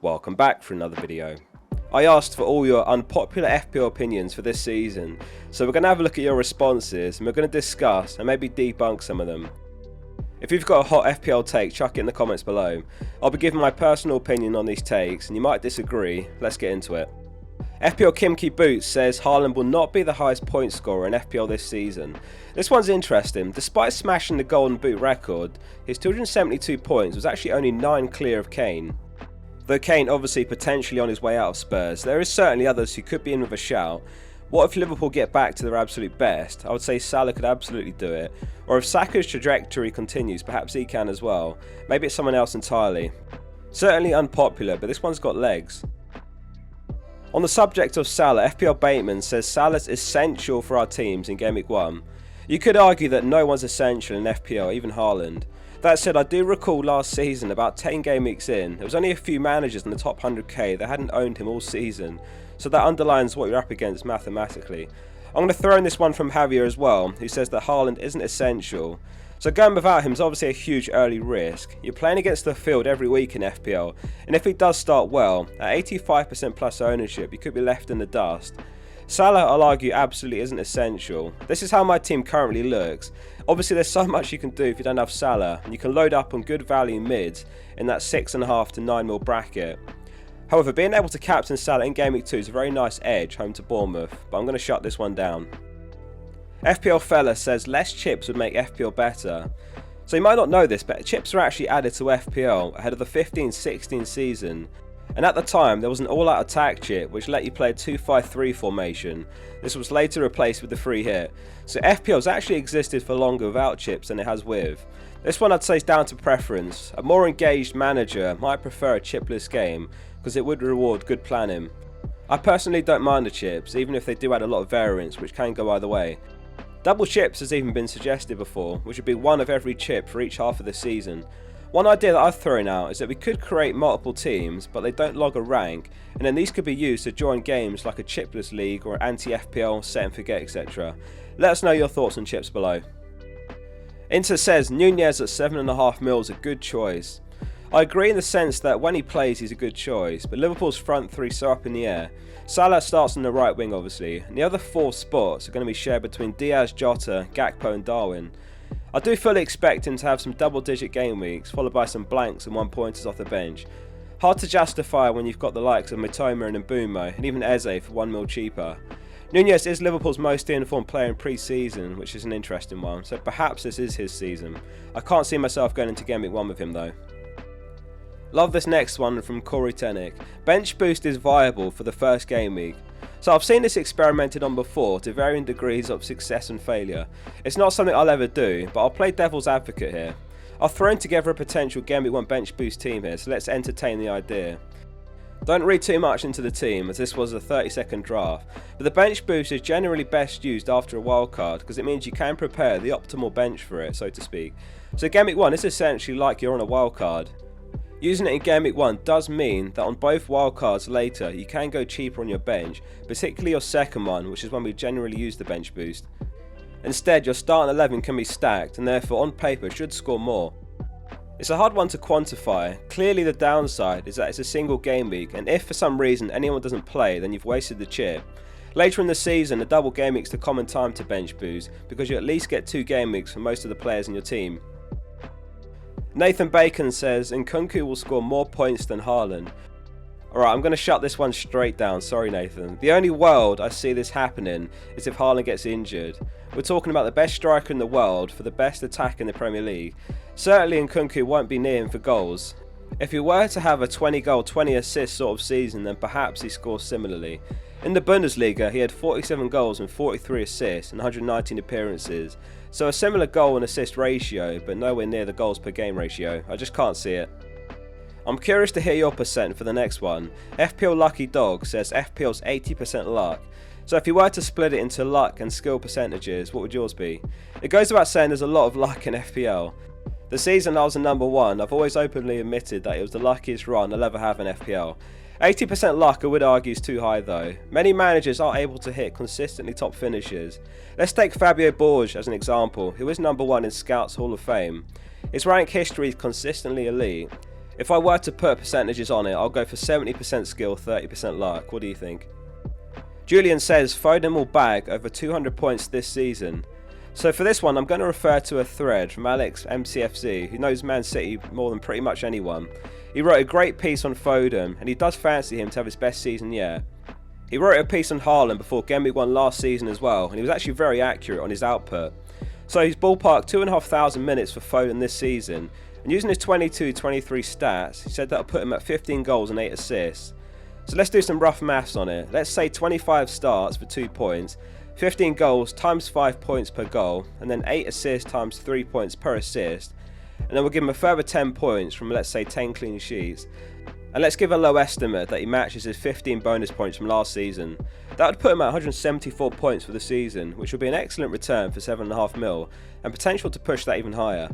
Welcome back for another video. I asked for all your unpopular FPL opinions for this season, so we're going to have a look at your responses and we're going to discuss and maybe debunk some of them. If you've got a hot FPL take, chuck it in the comments below. I'll be giving my personal opinion on these takes and you might disagree. Let's get into it. FPL Kimkey Boots says Haaland will not be the highest point scorer in FPL this season. This one's interesting. Despite smashing the Golden Boot record, his 272 points was actually only 9 clear of Kane. Though Kane obviously potentially on his way out of Spurs, there is certainly others who could be in with a shout. What if Liverpool get back to their absolute best? I would say Salah could absolutely do it. Or if Saka's trajectory continues, perhaps he can as well. Maybe it's someone else entirely. Certainly unpopular, but this one's got legs. On the subject of Salah, FPL Bateman says Salah's essential for our teams in Game Week 1. You could argue that no one's essential in FPL, even Haaland. That said, I do recall last season, about 10 game weeks in, there was only a few managers in the top 100k that hadn't owned him all season, so that underlines what you're up against mathematically. I'm going to throw in this one from Javier as well, who says that Haaland isn't essential. So going without him is obviously a huge early risk. You're playing against the field every week in FPL, and if he does start well, at 85% plus ownership, you could be left in the dust. Salah, I'll argue, absolutely isn't essential. This is how my team currently looks. Obviously there's so much you can do if you don't have Salah, and you can load up on good value mids in that 6.5 to 9 mil bracket. However, being able to captain Salah in Game Week 2 is a very nice edge home to Bournemouth, but I'm going to shut this one down. FPL Fella says less chips would make FPL better. So you might not know this, but chips were actually added to FPL ahead of the 15-16 season. And at the time there was an all-out attack chip which let you play a 2-5-3 formation. This was later replaced with the free hit. So FPL's actually existed for longer without chips than it has with. This one I'd say is down to preference. A more engaged manager might prefer a chipless game because it would reward good planning. I personally don't mind the chips, even if they do add a lot of variance which can go either way. Double chips has even been suggested before, which would be one of every chip for each half of the season. One idea that I've thrown out is that we could create multiple teams, but they don't log a rank, and then these could be used to join games like a chipless league or anti-FPL, set and forget, etc. Let us know your thoughts on chips below. Insa says Nunez at 7.5 mil is a good choice. I agree in the sense that when he plays he's a good choice, but Liverpool's front three so up in the air. Salah starts on the right wing obviously, and the other 4 spots are going to be shared between Diaz, Jota, Gakpo and Darwin. I do fully expect him to have some double-digit game weeks, followed by some blanks and 1-pointers off the bench. Hard to justify when you've got the likes of Mitoma and Mbeumo, and even Eze for 1 mil cheaper. Nunez is Liverpool's most informed player in pre-season, which is an interesting one, so perhaps this is his season. I can't see myself going into Game Week 1 with him though. Love this next one from Corey Tennick. Bench boost is viable for the first game week. So I've seen this experimented on before to varying degrees of success and failure. It's not something I'll ever do, but I'll play devil's advocate here. I've thrown together a potential Game Week 1 bench boost team here, so let's entertain the idea. Don't read too much into the team as this was a 30-second draft, but the bench boost is generally best used after a wildcard because it means you can prepare the optimal bench for it, so to speak. So Game Week 1 is essentially like you're on a wildcard. Using it in Game Week 1 does mean that on both wildcards later you can go cheaper on your bench, particularly your second one, which is when we generally use the bench boost. Instead, your starting 11 can be stacked and therefore on paper should score more. It's a hard one to quantify. Clearly the downside is that it's a single game week, and if for some reason anyone doesn't play then you've wasted the chip. Later in the season a double game week is the common time to bench boost because you at least get 2 game weeks for most of the players in your team. Nathan Bacon says Kunku will score more points than Haaland. Alright, I'm going to shut this one straight down, sorry Nathan. The only world I see this happening is if Haaland gets injured. We're talking about the best striker in the world for the best attack in the Premier League. Certainly Kunku won't be near him for goals. If he were to have a 20 goal, 20 assist sort of season, then perhaps he scores similarly. In the Bundesliga, he had 47 goals and 43 assists and 119 appearances. So a similar goal and assist ratio, but nowhere near the goals per game ratio. I just can't see it. I'm curious to hear your percent for the next one. FPL Lucky Dog says FPL's 80% luck. So if you were to split it into luck and skill percentages, what would yours be? It goes without saying there's a lot of luck in FPL. The season I was in number 1, I've always openly admitted that it was the luckiest run I'll ever have in FPL. 80% luck I would argue is too high though. Many managers aren't able to hit consistently top finishes. Let's take Fabio Borges as an example, who is number 1 in Scouts Hall of Fame. His rank history is consistently elite. If I were to put percentages on it, I'll go for 70% skill, 30% luck. What do you think? Julian says Foden will bag over 200 points this season. So for this one, I'm going to refer to a thread from Alex MCFZ, who knows Man City more than pretty much anyone. He wrote a great piece on Foden, and he does fancy him to have his best season yet. He wrote a piece on Haaland before Game Week 1 last season as well, and he was actually very accurate on his output. So he's ballparked 2,500 minutes for Foden this season, and using his 22-23 stats, he said that'll put him at 15 goals and 8 assists. So let's do some rough maths on it. Let's say 25 starts for 2 points, 15 goals times 5 points per goal, and then 8 assists times 3 points per assist. And then we'll give him a further 10 points from, let's say, 10 clean sheets. And let's give a low estimate that he matches his 15 bonus points from last season. That would put him at 174 points for the season, which would be an excellent return for 7.5 mil, and potential to push that even higher.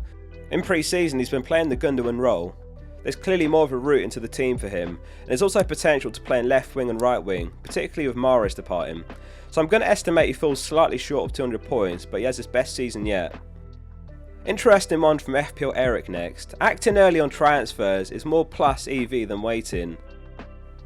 In pre-season, he's been playing the Gundogan role. There's clearly more of a route into the team for him, and there's also potential to play in left wing and right wing, particularly with Mahrez departing. So I'm going to estimate he falls slightly short of 200 points, but he has his best season yet. Interesting one from FPL Eric next. Acting early on transfers is more plus EV than waiting.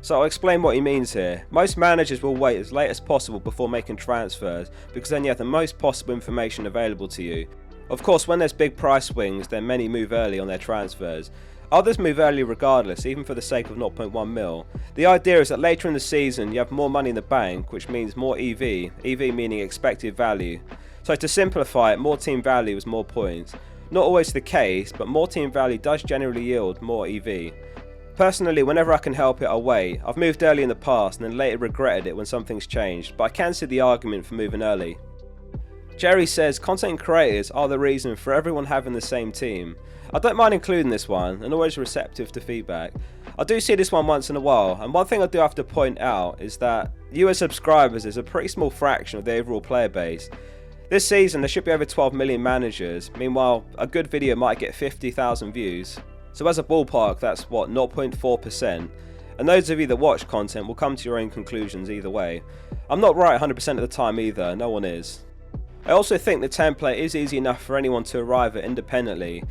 So I'll explain what he means here. Most managers will wait as late as possible before making transfers, because then you have the most possible information available to you. Of course, when there's big price swings, then many move early on their transfers. Others move early regardless, even for the sake of 0.1 mil. The idea is that later in the season you have more money in the bank, which means more EV meaning expected value. So to simplify it, more team value is more points. Not always the case, but more team value does generally yield more EV. Personally, whenever I can help it, I'll wait. I've moved early in the past and then later regretted it when something's changed, but I can see the argument for moving early. Jerry says content creators are the reason for everyone having the same team. I don't mind including this one, and always receptive to feedback. I do see this one once in a while, and one thing I do have to point out is that you as subscribers is a pretty small fraction of the overall player base. This season there should be over 12 million managers, meanwhile a good video might get 50,000 views. So as a ballpark, that's what, 0.4%? And those of you that watch content will come to your own conclusions either way. I'm not right 100% of the time either, no one is. I also think the template is easy enough for anyone to arrive at independently.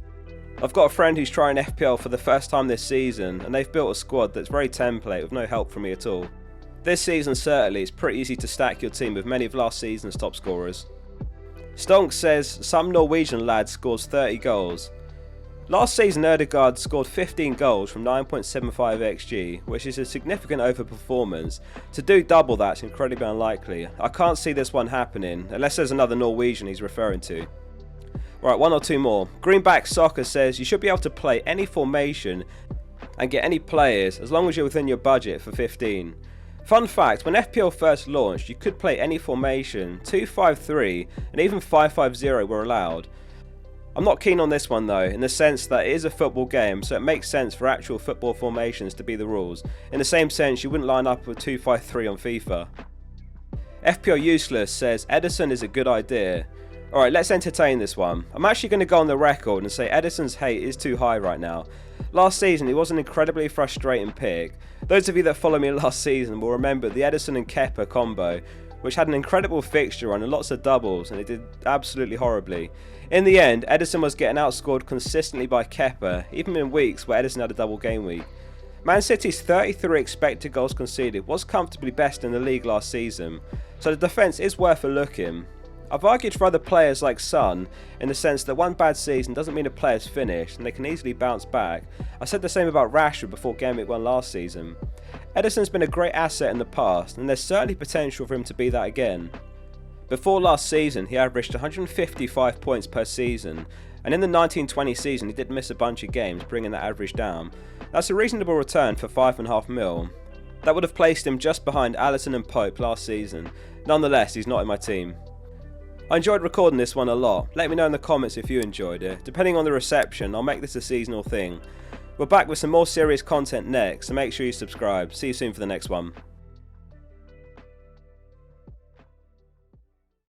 I've got a friend who's trying FPL for the first time this season, and they've built a squad that's very template with no help from me at all. This season certainly it's pretty easy to stack your team with many of last season's top scorers. Stonk says some Norwegian lad scores 30 goals. Last season Ødegaard scored 15 goals from 9.75 XG, which is a significant overperformance. To do double that's incredibly unlikely. I can't see this one happening, unless there's another Norwegian he's referring to. Right, one or two more. Greenback Soccer says you should be able to play any formation and get any players as long as you're within your budget for 15. Fun fact, when FPL first launched you could play any formation, 2-5-3 and even 5-5-0 were allowed. I'm not keen on this one though, in the sense that it is a football game, so it makes sense for actual football formations to be the rules. In the same sense, you wouldn't line up with 2-5-3 on FIFA. FPL Useless says Edison is a good idea. Alright, let's entertain this one. I'm actually going to go on the record and say Edison's hate is too high right now. Last season he was an incredibly frustrating pick. Those of you that follow me last season will remember the Edison and Kepa combo, which had an incredible fixture run and lots of doubles, and it did absolutely horribly. In the end, Edison was getting outscored consistently by Kepa, even in weeks where Edison had a double game week. Man City's 33 expected goals conceded was comfortably best in the league last season, so the defence is worth a look in. I've argued for other players like Son, in the sense that one bad season doesn't mean a player's finished and they can easily bounce back. I said the same about Rashford before Game Week 1 last season. Edison's been a great asset in the past, and there's certainly potential for him to be that again. Before last season he averaged 155 points per season, and in the 19-20 season he did miss a bunch of games, bringing that average down. That's a reasonable return for 5.5 mil. That would have placed him just behind Alisson and Pope last season. Nonetheless, he's not in my team. I enjoyed recording this one a lot. Let me know in the comments if you enjoyed it. Depending on the reception, I'll make this a seasonal thing. We're back with some more serious content next, so make sure you subscribe. See you soon for the next one.